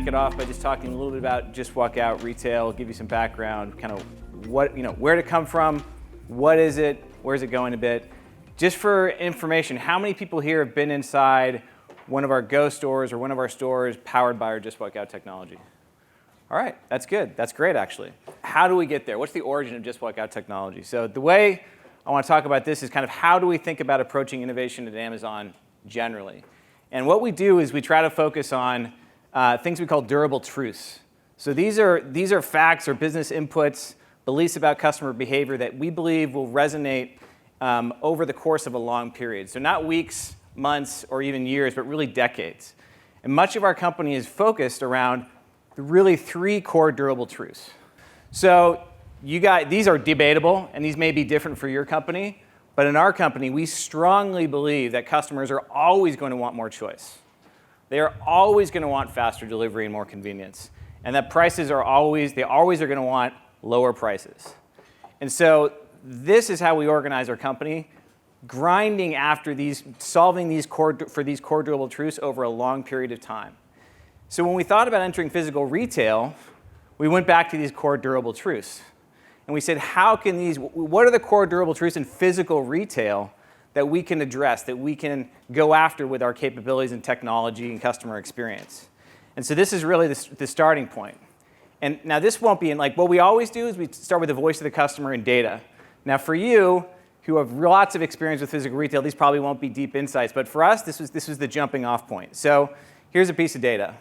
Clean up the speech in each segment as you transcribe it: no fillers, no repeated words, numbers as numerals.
it off by just talking a little bit about Just Walk Out Retail, give you some background, kind of what, where to come from, what is it, where's it going a bit. Just for information, how many people here have been inside one of our Go stores or one of our stores powered by our Just Walk Out technology? All right, that's good. That's great, actually. How do we get there? What's the origin of Just Walk Out technology? So the way I want to talk about this is kind of how do we think about approaching innovation at Amazon generally. And what we do is we try to focus on things we call durable truths. So these are facts or business inputs, beliefs about customer behavior that we believe will resonate over the course of a long period. So not weeks, months, or even years, but really decades. And much of our company is focused around really three core durable truths. So these are debatable, and these may be different for your company, but in our company, we strongly believe that customers are always going to want more choice. They are always going to want faster delivery and more convenience, and that they always are going to want lower prices. And so this is how we organize our company, grinding after solving these core durable truths over a long period of time. So when we thought about entering physical retail, we went back to these core durable truths. And we said, what are the core durable truths in physical retail that we can address, that we can go after with our capabilities and technology and customer experience? And so this is really the starting point. And now this won't be what we always do is we start with the voice of the customer and data. Now for you, who have lots of experience with physical retail, these probably won't be deep insights, but for us, this was the jumping off point. So here's a piece of data.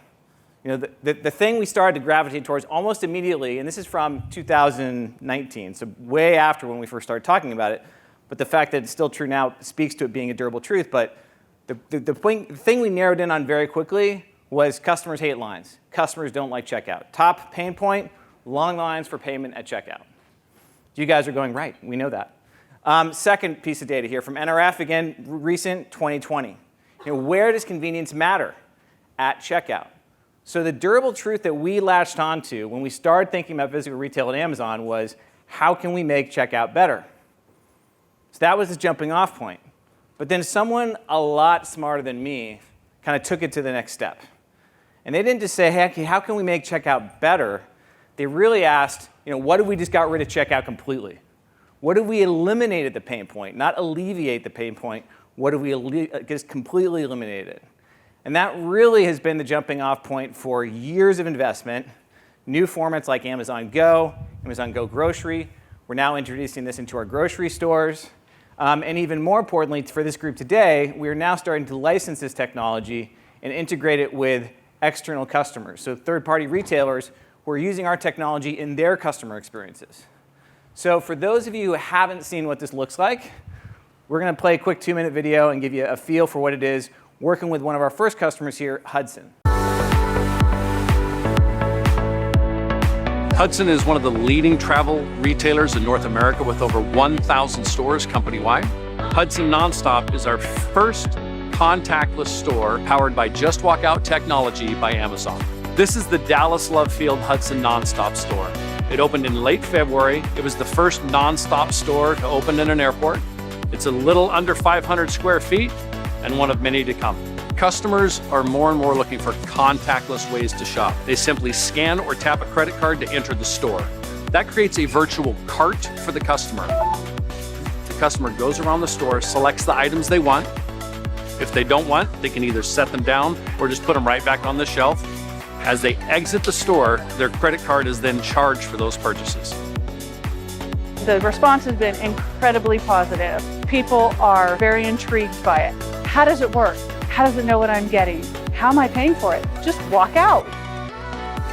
The thing we started to gravitate towards almost immediately, and this is from 2019, so way after when we first started talking about it, but the fact that it's still true now speaks to it being a durable truth, but the thing we narrowed in on very quickly was customers hate lines. Customers don't like checkout. Top pain point, long lines for payment at checkout. You guys are going, right, we know that. Second piece of data here from NRF, again, recent 2020. Where does convenience matter? At checkout. So the durable truth that we latched onto when we started thinking about physical retail at Amazon was, how can we make checkout better? So that was the jumping off point. But then someone a lot smarter than me kind of took it to the next step. And they didn't just say, hey, how can we make checkout better? They really asked, what if we just got rid of checkout completely? What if we eliminated the pain point? Not alleviate the pain point. What if we just completely eliminated it? And that really has been the jumping off point for years of investment. New formats like Amazon Go Grocery. We're now introducing this into our grocery stores. And even more importantly, for this group today, we are now starting to license this technology and integrate it with external customers. So third-party retailers who are using our technology in their customer experiences. So for those of you who haven't seen what this looks like, we're going to play a quick 2-minute video and give you a feel for what it is, working with one of our first customers here, Hudson. Hudson is one of the leading travel retailers in North America with over 1,000 stores company-wide. Hudson NonStop is our first contactless store powered by Just Walk Out technology by Amazon. This is the Dallas Love Field Hudson NonStop store. It opened in late February. It was the first non-stop store to open in an airport. It's a little under 500 square feet and one of many to come. Customers are more and more looking for contactless ways to shop. They simply scan or tap a credit card to enter the store. That creates a virtual cart for the customer. The customer goes around the store, selects the items they want. If they don't want, they can either set them down or just put them right back on the shelf. As they exit the store, their credit card is then charged for those purchases. The response has been incredibly positive. People are very intrigued by it. How does it work? How does it know what I'm getting? How am I paying for it? Just walk out.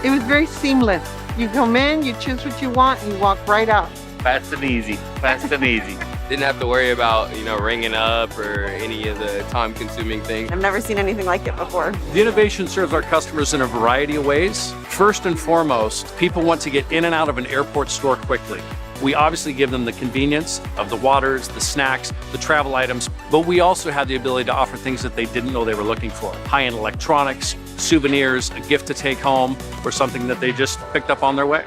It was very seamless. You come in, you choose what you want, and you walk right out. Fast and easy, fast and easy. Didn't have to worry about, ringing up or any of the time-consuming things. I've never seen anything like it before. The innovation serves our customers in a variety of ways. First and foremost, people want to get in and out of an airport store quickly. We obviously give them the convenience of the waters, the snacks, the travel items, but we also have the ability to offer things that they didn't know they were looking for. High-end electronics, souvenirs, a gift to take home, or something that they just picked up on their way.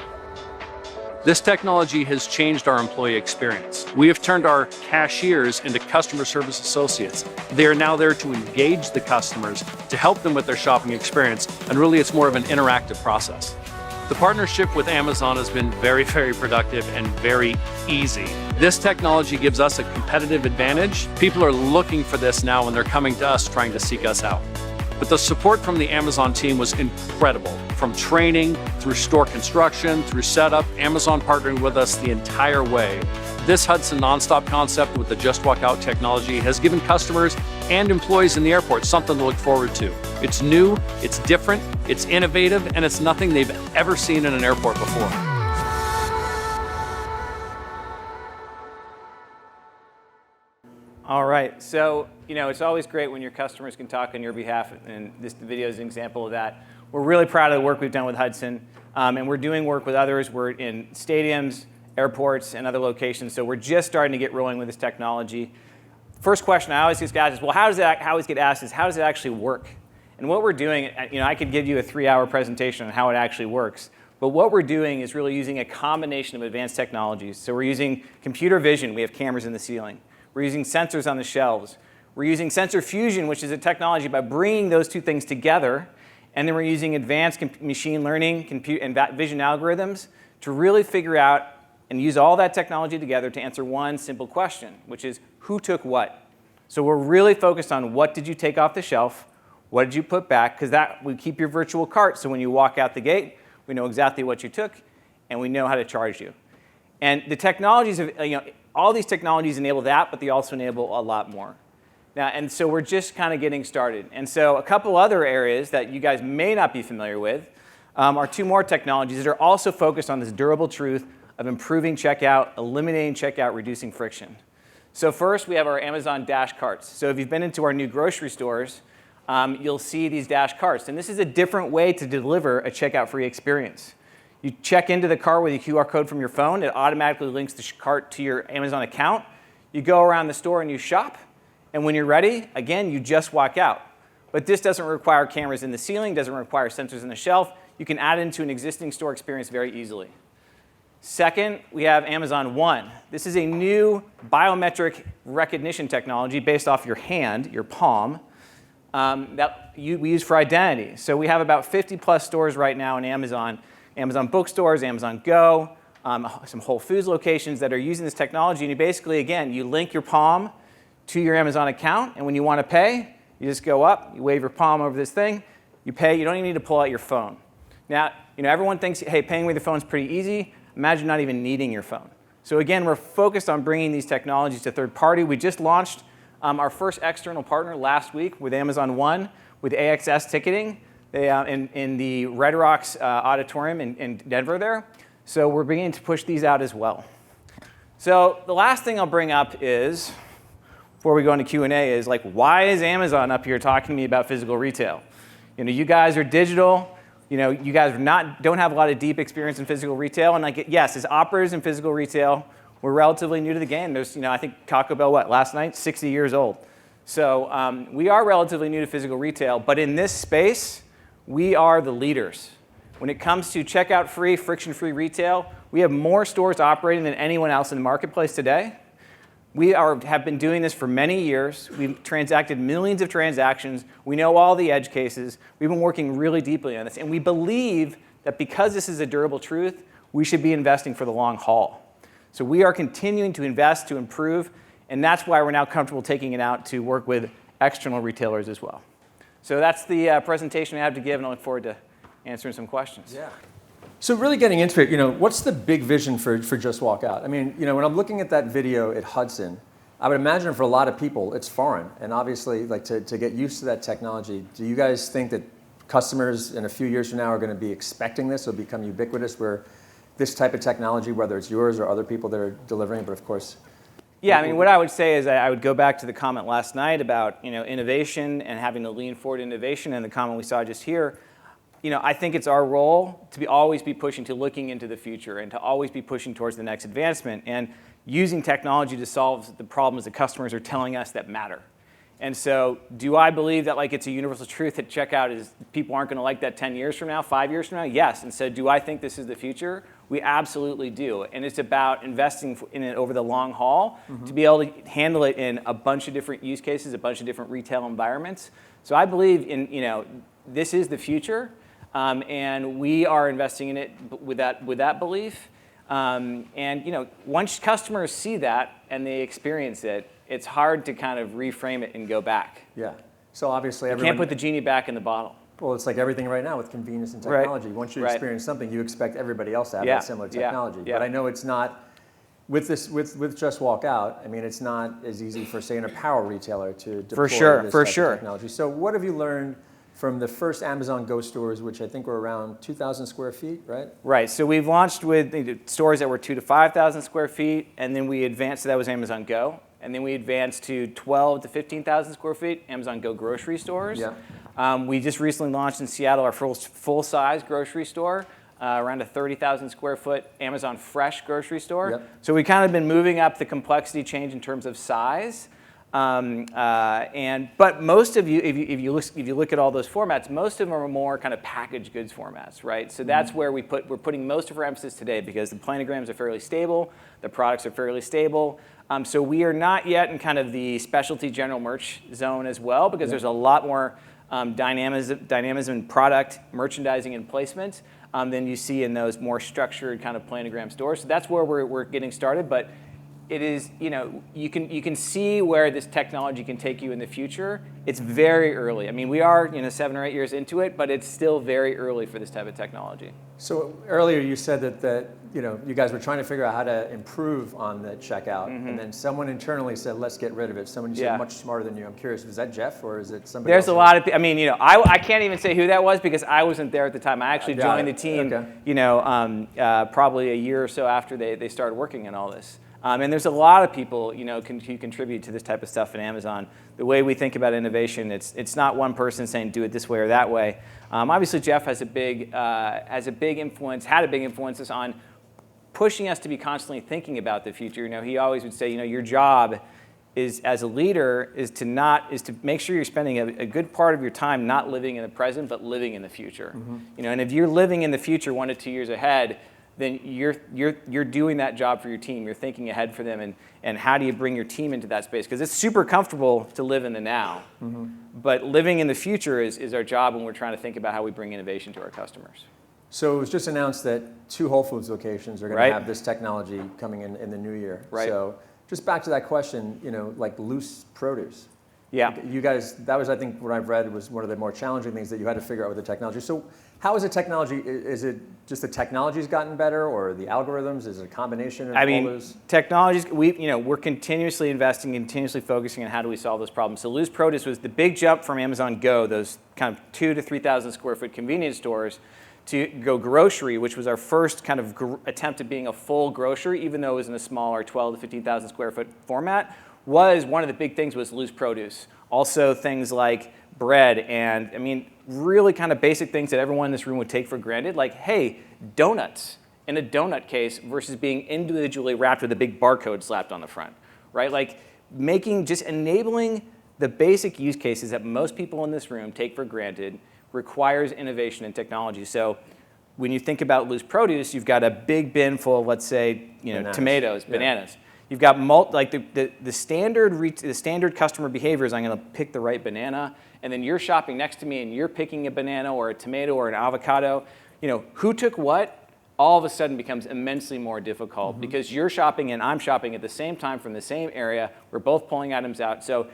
This technology has changed our employee experience. We have turned our cashiers into customer service associates. They are now there to engage the customers, to help them with their shopping experience, and really it's more of an interactive process. The partnership with Amazon has been very, very productive and very easy. This technology gives us a competitive advantage. People are looking for this now and they're coming to us trying to seek us out. But the support from the Amazon team was incredible. From training, through store construction, through setup, Amazon partnering with us the entire way. This Hudson NonStop concept with the Just Walk Out technology has given customers and employees in the airport something to look forward to. It's new, it's different, it's innovative, and it's nothing they've ever seen in an airport before. All right, so it's always great when your customers can talk on your behalf, and this video is an example of that. We're really proud of the work we've done with Hudson, and we're doing work with others. We're in stadiums, airports, and other locations, so we're just starting to get rolling with this technology. First question I always get asked is, well, how does it actually work? And what we're doing, I could give you a 3-hour presentation on how it actually works, but what we're doing is really using a combination of advanced technologies. So we're using computer vision. We have cameras in the ceiling. We're using sensors on the shelves. We're using sensor fusion, which is a technology by bringing those two things together. And then we're using advanced machine learning and vision algorithms to really figure out and use all that technology together to answer one simple question, which is who took what? So we're really focused on what did you take off the shelf? What did you put back? Because that we keep your virtual cart, so when you walk out the gate, we know exactly what you took, and we know how to charge you. And the technologies, all these technologies enable that, but they also enable a lot more. Now, and so we're just kind of getting started. And so a couple other areas that you guys may not be familiar with are 2 more technologies that are also focused on this durable truth of improving checkout, eliminating checkout, reducing friction. So first, we have our Amazon Dash carts. So if you've been into our new grocery stores, you'll see these Dash carts. And this is a different way to deliver a checkout-free experience. You check into the cart with a QR code from your phone. It automatically links the cart to your Amazon account. You go around the store and you shop. And when you're ready, again, you just walk out. But this doesn't require cameras in the ceiling, doesn't require sensors in the shelf. You can add it into an existing store experience very easily. Second, we have Amazon One. This is a new biometric recognition technology based off your hand, your palm, that we use for identity. So we have about 50+ stores right now in Amazon bookstores, Amazon Go, some Whole Foods locations that are using this technology. And you basically, again, you link your palm to your Amazon account, and when you want to pay, you just go up, you wave your palm over this thing, you pay, you don't even need to pull out your phone. Now, everyone thinks, hey, paying with your phone is pretty easy. Imagine not even needing your phone. So again, we're focused on bringing these technologies to third party. We just launched our first external partner last week with Amazon One, with AXS ticketing in the Red Rocks auditorium in Denver there. So we're beginning to push these out as well. So the last thing I'll bring up is, before we go into Q&A, is why is Amazon up here talking to me about physical retail? You guys are digital. You guys don't have a lot of deep experience in physical retail. And yes, as operators in physical retail, we're relatively new to the game. There's, I think Taco Bell, last night, 60 years old. So we are relatively new to physical retail. But in this space, we are the leaders. When it comes to checkout-free, friction-free retail, we have more stores operating than anyone else in the marketplace today. We have been doing this for many years. We've transacted millions of transactions. We know all the edge cases. We've been working really deeply on this. And we believe that because this is a durable truth, we should be investing for the long haul. So we are continuing to invest, to improve, and that's why we're now comfortable taking it out to work with external retailers as well. So that's the presentation I have to give, and I look forward to answering some questions. Yeah. So really getting into it, what's the big vision for Just Walk Out? I mean, when I'm looking at that video at Hudson, I would imagine for a lot of people it's foreign, and obviously to get used to that technology. Do you guys think that customers in a few years from now are going to be expecting this? It'll become ubiquitous where this type of technology, whether it's yours or other people that are delivering, but of course. Yeah, I mean, what I would say is I would go back to the comment last night about innovation and having to lean forward innovation, and the comment we saw just here. I think it's our role to always be pushing to looking into the future and to always be pushing towards the next advancement and using technology to solve the problems that customers are telling us that matter. And so do I believe that it's a universal truth that checkout is people aren't going to like that 10 years from now, 5 years from now? Yes. And so do I think this is the future? We absolutely do. And it's about investing in it over the long haul to be able to handle it in a bunch of different use cases, a bunch of different retail environments. So I believe in, this is the future, and we are investing in it with that belief. And once customers see that and they experience it, it's hard to kind of reframe it and go back. Yeah. So obviously, You everyone can't put the genie back in the bottle. Well, it's like everything right now with convenience and technology. Right. Once you Right. experience something, you expect everybody else to have Yeah. that similar Yeah. technology. Yeah. But I know it's not with Just Walk Out. I mean, it's not as easy for, say, an apparel retailer to deploy this type of technology. So, what have you learned from the first Amazon Go stores, which I think were around 2,000 square feet, right? Right. So we've launched with stores that were 2,000 to 5,000 square feet, and then we advanced. So that was Amazon Go, and then we advanced to 12,000 to 15,000 square feet, Amazon Go grocery stores. Yeah. We just recently launched in Seattle our first full-size grocery store, around a 30,000 square foot Amazon Fresh grocery store. Yep. So we've kind of been moving up the complexity change in terms of size. But most of you, if you look at all those formats, most of them are more kind of packaged goods formats, right? So that's where we're putting most of our emphasis today, because the planograms are fairly stable, the products are fairly stable. So we are not yet in kind of the specialty general merch zone as well, because there's a lot more dynamism in product, merchandising, and placement than you see in those more structured kind of planogram stores. So that's where we're getting started, but it is, you can see where this technology can take you in the future. It's very early. I mean, we are 7 or 8 years into it, but it's still very early for this type of technology. So earlier you said that you guys were trying to figure out how to improve on the checkout, and then someone internally said, let's get rid of it. Someone you said much smarter than you. I'm curious, was that Jeff or is it somebody else? There's a lot of, I can't even say who that was because I wasn't there at the time. I actually joined the team, probably a year or so after they started working on all this. And there's a lot of people, who contribute to this type of stuff in Amazon. The way we think about innovation, it's not one person saying do it this way or that way. Obviously, Jeff has a big influence, had a big influence on pushing us to be constantly thinking about the future. He always would say, your job is as a leader is to make sure you're spending a good part of your time not living in the present, but living in the future. And if you're living in the future 1 to 2 years ahead, then you're doing that job for your team. You're thinking ahead for them, and how do you bring your team into that space? Because it's super comfortable to live in the now, but living in the future is our job when we're trying to think about how we bring innovation to our customers. So it was just announced that 2 Whole Foods locations are going to have this technology coming in the new year. Right. So just back to that question, like loose produce. Yeah. You guys, that was, I think, what I've read was one of the more challenging things that you had to figure out with the technology. So how is the technology, is it just the technology's gotten better, or the algorithms? Is it a combination of all those? Technologies, we're continuously investing, continuously focusing on how do we solve those problems. So loose produce was the big jump from Amazon Go, those kind of 2,000 to 3,000 square foot convenience stores, to go grocery, which was our first kind of attempt at being a full grocery, even though it was in a smaller 12,000 to 15,000 square foot format. Was one of the big things was loose produce. Also things like bread and, really kind of basic things that everyone in this room would take for granted, like, hey, donuts in a donut case versus being individually wrapped with a big barcode slapped on the front, right? Like enabling the basic use cases that most people in this room take for granted requires innovation and technology. So when you think about loose produce, you've got a big bin full of, let's say, tomatoes, bananas. You've got the standard customer behavior is I'm going to pick the right banana, and then you're shopping next to me and you're picking a banana or a tomato or an avocado. Who took what all of a sudden becomes immensely more difficult because you're shopping and I'm shopping at the same time from the same area. We're both pulling items out. So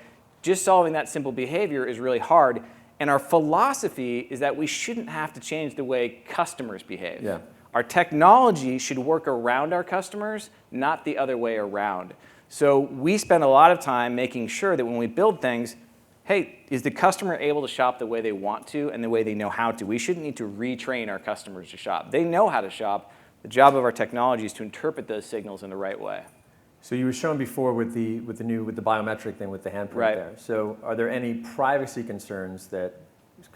just solving that simple behavior is really hard. And our philosophy is that we shouldn't have to change the way customers behave. Yeah. Our technology should work around our customers, not the other way around. So we spend a lot of time making sure that when we build things, hey, is the customer able to shop the way they want to and the way they know how to? We shouldn't need to retrain our customers to shop. They know how to shop. The job of our technology is to interpret those signals in the right way. So you were shown before with the biometric thing with the handprint there. So are there any privacy concerns that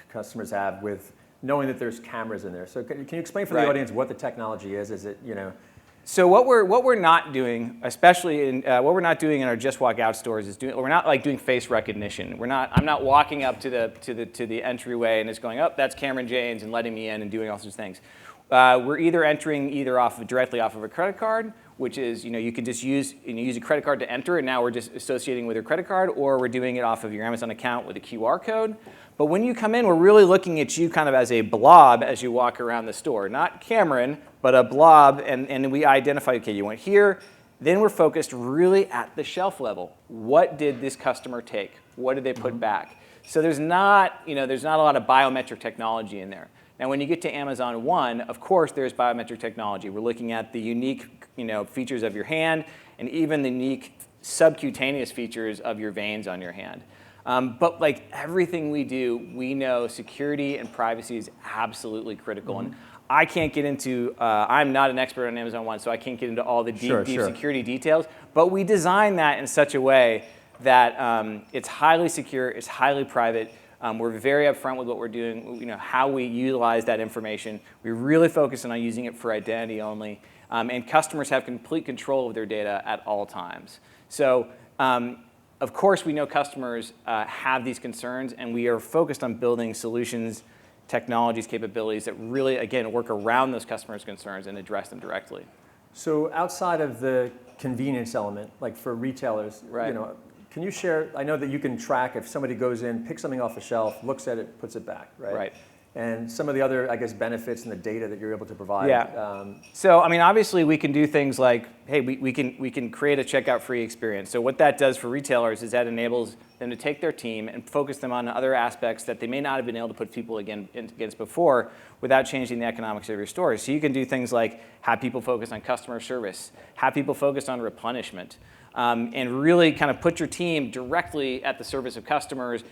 customers have with knowing that there's cameras in there? So can you explain for the audience what the technology is? Is it, So what we're not doing, especially in what we're not doing in our Just Walk Out stores, is we're not like doing face recognition. I'm not walking up to the entryway and it's going, oh, that's Cameron Janes, and letting me in and doing all sorts of things. we're either entering directly off of a credit card, which is, you can just use a credit card to enter, and now we're just associating with your credit card, or we're doing it off of your Amazon account with a QR code. But when you come in, we're really looking at you kind of as a blob as you walk around the store. Not Cameron, but a blob, and we identify, okay, you went here. Then we're focused really at the shelf level. What did this customer take? What did they put back? So there's not a lot of biometric technology in there. Now, when you get to Amazon One, of course, there's biometric technology. We're looking at the unique, features of your hand, and even the unique subcutaneous features of your veins on your hand. But like everything we do, we know security and privacy is absolutely critical. And I can't get into, I'm not an expert on Amazon One, so I can't get into all the deep security details. But we design that in such a way that it's highly secure, it's highly private. We're very upfront with what we're doing, how we utilize that information. We really focus on using it for identity only. And customers have complete control of their data at all times. So, of course, we know customers have these concerns, and we are focused on building solutions, technologies, capabilities that really, again, work around those customers' concerns and address them directly. So outside of the convenience element, like for retailers, can you share, I know that you can track if somebody goes in, picks something off the shelf, looks at it, puts it back, right? Right. And some of the other, I guess, benefits and the data that you're able to provide. Yeah. So, obviously we can do things like, hey, we can create a checkout-free experience. So what that does for retailers is that enables them to take their team and focus them on other aspects that they may not have been able to put people against before without changing the economics of your stores. So you can do things like have people focus on customer service, have people focus on replenishment, and really kind of put your team directly at the service of customers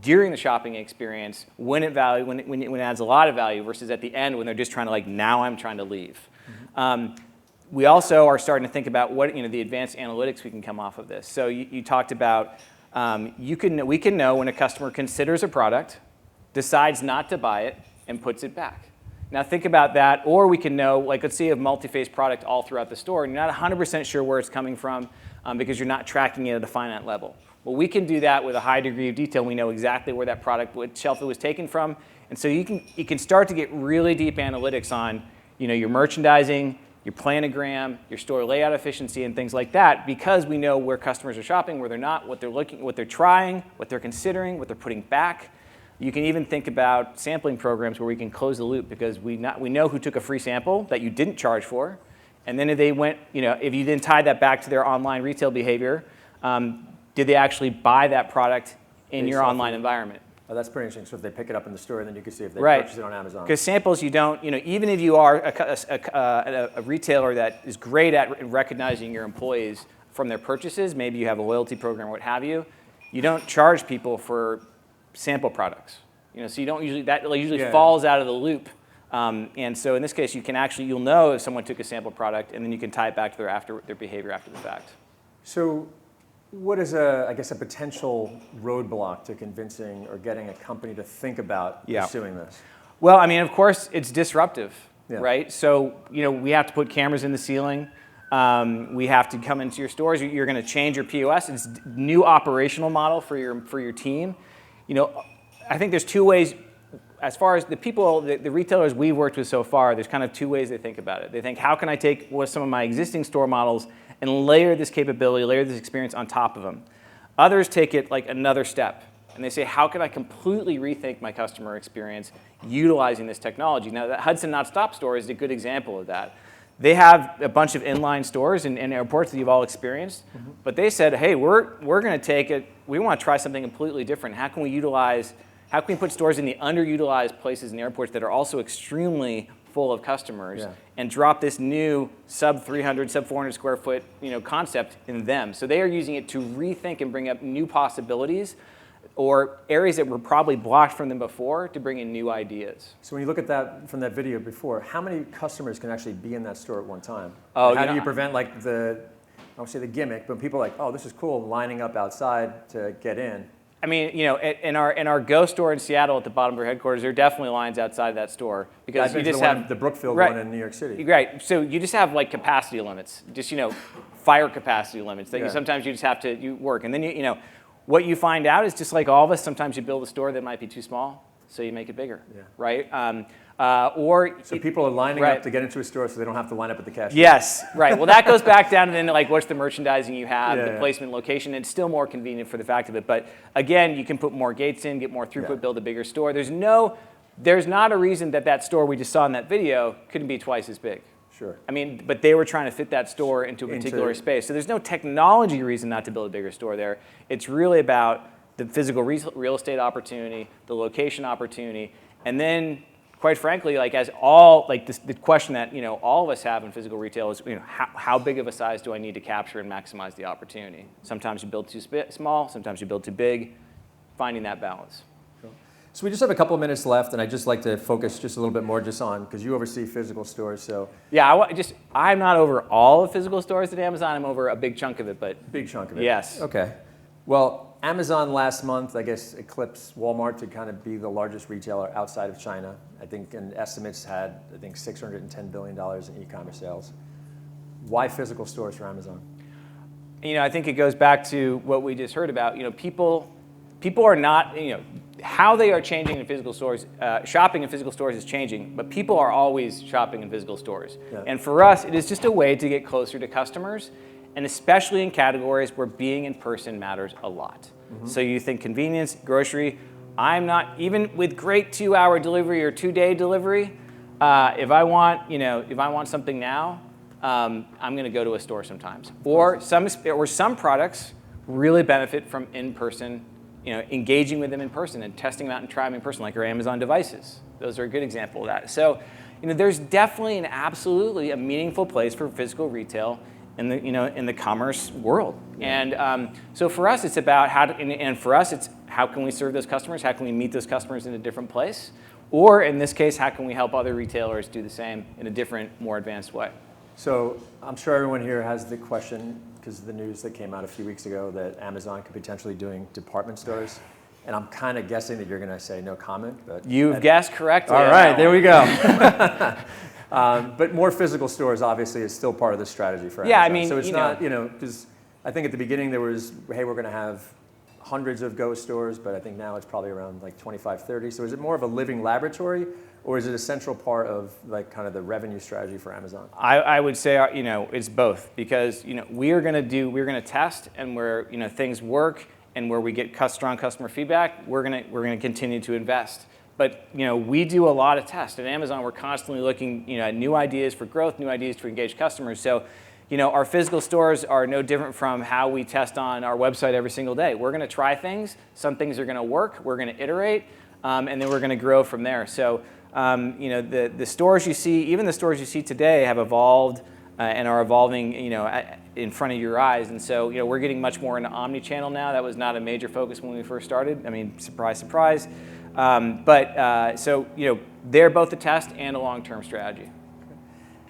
during the shopping experience when it adds a lot of value versus at the end when they're just trying to now I'm trying to leave. We also are starting to think about what the advanced analytics we can come off of this. So you talked about we can know when a customer considers a product, decides not to buy it, and puts it back. Now think about that, or we can know, let's say you have multi-phase product all throughout the store and you're not 100% sure where it's coming from because you're not tracking it at a finite level. Well, we can do that with a high degree of detail. We know exactly where that product, what shelf it was taken from. And so you can start to get really deep analytics on your merchandising, your planogram, your store layout efficiency, and things like that, because we know where customers are shopping, where they're not, what they're looking, what they're trying, what they're considering, what they're putting back. You can even think about sampling programs where we can close the loop because we know who took a free sample that you didn't charge for, and then if they went, if you then tied that back to their online retail behavior, did they actually buy that product in your online environment? Oh, that's pretty interesting. So if they pick it up in the store, then you can see if they purchase it on Amazon. Because samples, you don't, even if you are a retailer that is great at recognizing your employees from their purchases, maybe you have a loyalty program or what have you, you don't charge people for sample products. So you don't usually, that usually falls out of the loop. And so in this case, you'll know if someone took a sample product, and then you can tie it back to their behavior after the fact. So what is a potential roadblock to convincing or getting a company to think about pursuing this? Well, of course, it's disruptive, right? So, we have to put cameras in the ceiling. We have to come into your stores. You're going to change your POS. It's a new operational model for your team. I think there's two ways. As far as the retailers we've worked with so far, there's kind of two ways they think about it. They think, how can I take some of my existing store models and layer this capability, layer this experience on top of them? Others take it another step, and they say, how can I completely rethink my customer experience utilizing this technology? Now, the Hudson NonStop store is a good example of that. They have a bunch of inline stores in airports that you've all experienced, but they said, hey, we're going to take it, we want to try something completely different. How can we put stores in the underutilized places in airports that are also extremely full of customers and drop this new sub 300, sub 400 square foot concept in them? So they are using it to rethink and bring up new possibilities or areas that were probably blocked from them before to bring in new ideas. So when you look at that from that video before, how many customers can actually be in that store at one time? Oh, how do you prevent I don't say the gimmick, but people are like, oh, this is cool, lining up outside to get in? In our Go store in Seattle at the bottom of our headquarters, there are definitely lines outside that store because you just have the Brookfield one in New York City. Right. So you just have capacity limits, just fire capacity limits that sometimes you just have to work, and then what you find out is just like all of us. Sometimes you build a store that might be too small. so you make it bigger, Yeah. right? So people are lining right. up to get into a store so they don't have to line up at the cashier. Yes, right. Well, that goes back down to then like what's the merchandising you have, Yeah, the yeah. placement, location. It's still more convenient for the fact of it. But again, you can put more gates in, get more throughput, Yeah. build a bigger store. There's not a reason that store we just saw in that video couldn't be twice as big. Sure. I mean, but they were trying to fit that store into a particular space. So there's no technology reason not to build a bigger store there. It's really about the physical real estate opportunity, the location opportunity, and then, quite frankly, like as all like this, the question that all of us have in physical retail is how big of a size do I need to capture and maximize the opportunity? Sometimes you build too small, sometimes you build too big. Finding that balance. So we just have a couple of minutes left, and I'd just like to focus just a little bit more just on, because you oversee physical stores, so. Yeah, I'm not over all of physical stores at Amazon. I'm over a big chunk of it, but. Big chunk of it. Yes. Okay. Well, Amazon last month, I guess, eclipsed Walmart to kind of be the largest retailer outside of China. I think, and estimates had, $610 billion in e-commerce sales. Why physical stores for Amazon? I think it goes back to what we just heard about. People are not, how they are changing in physical stores, shopping in physical stores is changing, but people are always shopping in physical stores. Yeah. And for us, it is just a way to get closer to customers, and especially in categories where being in person matters a lot. Mm-hmm. So you think convenience, grocery, I'm not, even with great 2-hour delivery or 2-day delivery, if I want something now, I'm gonna go to a store sometimes. Or some products really benefit from in-person, engaging with them in person and testing them out and trying them in person, like our Amazon devices. Those are a good example of that. So, there's definitely and absolutely a meaningful place for physical retail in the commerce world. And so for us, it's about how can we serve those customers? How can we meet those customers in a different place? Or in this case, how can we help other retailers do the same in a different, more advanced way? So I'm sure everyone here has the question, because of the news that came out a few weeks ago that Amazon could potentially doing department stores. And I'm kind of guessing that you're going to say no comment. But You've guessed correctly. All right, there we go. But more physical stores, obviously, is still part of the strategy for Amazon. Yeah, I mean, so it's not, because I think at the beginning there was, hey, we're going to have hundreds of Go stores, but I think now it's probably around like 25, 30. So is it more of a living laboratory, or is it a central part of like kind of the revenue strategy for Amazon? I would say it's both, because we're going to test, and where things work and where we get strong customer feedback, we're going to continue to invest. But we do a lot of tests at Amazon. We're constantly looking at new ideas for growth, new ideas to engage customers. So our physical stores are no different from how we test on our website every single day. We're going to try things. Some things are going to work. We're going to iterate, and then we're going to grow from there. So the stores you see, even the stores you see today, have evolved and are evolving, in front of your eyes. And so, we're getting much more into omni-channel now. That was not a major focus when we first started. I mean, surprise, surprise. So, they're both a test and a long-term strategy.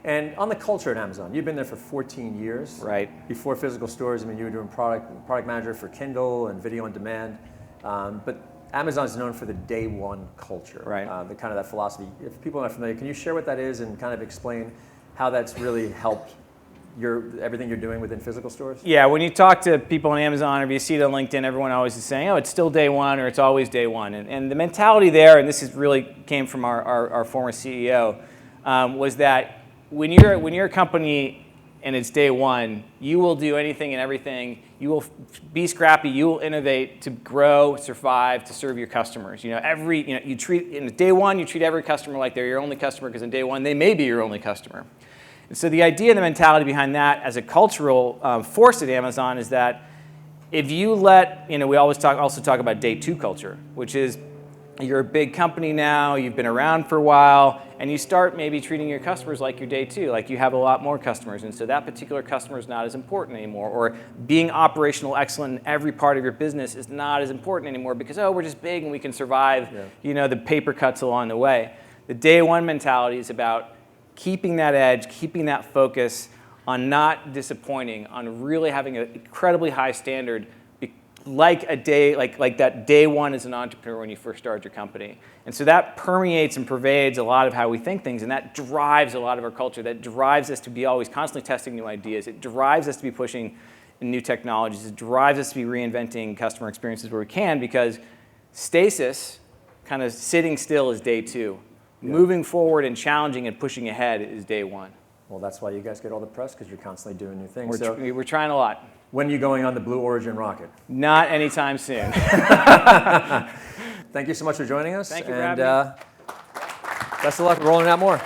And on the culture at Amazon, you've been there for 14 years. Right. Before physical stores, you were doing product manager for Kindle and video on demand. But Amazon's known for the day one culture. Right. The kind of that philosophy. If people are not familiar, can you share what that is and kind of explain how that's really helped everything you're doing within physical stores? Yeah, when you talk to people on Amazon or if you see it on LinkedIn, everyone always is saying, oh, it's still day one or it's always day one. And the mentality there, and this really came from our former CEO, was that when you're a company and it's day one, you will do anything and everything. You will be scrappy. You will innovate to grow, survive, to serve your customers. You treat in day one, you treat every customer like they're your only customer, because in day one they may be your only customer. And so the idea and the mentality behind that as a cultural force at Amazon is that if you we always also talk about day two culture, which is you're a big company now, you've been around for a while, and you start maybe treating your customers like your day two, like you have a lot more customers, and so that particular customer is not as important anymore, or being operational excellent in every part of your business is not as important anymore because, we're just big and we can survive, the paper cuts along the way. The day one mentality is about keeping that edge, keeping that focus on not disappointing, on really having an incredibly high standard, like that day one as an entrepreneur when you first started your company. And so that permeates and pervades a lot of how we think things, and that drives a lot of our culture. That drives us to be always constantly testing new ideas. It drives us to be pushing new technologies. It drives us to be reinventing customer experiences where we can, because stasis kind of sitting still is day 2. Moving forward and challenging and pushing ahead is day 1. Well, that's why you guys get all the press, because you're constantly doing new things. So We're trying a lot. when are you going on the Blue Origin rocket? Not anytime soon. Thank you so much for joining us. Thank you for and having me. Best of luck rolling out more.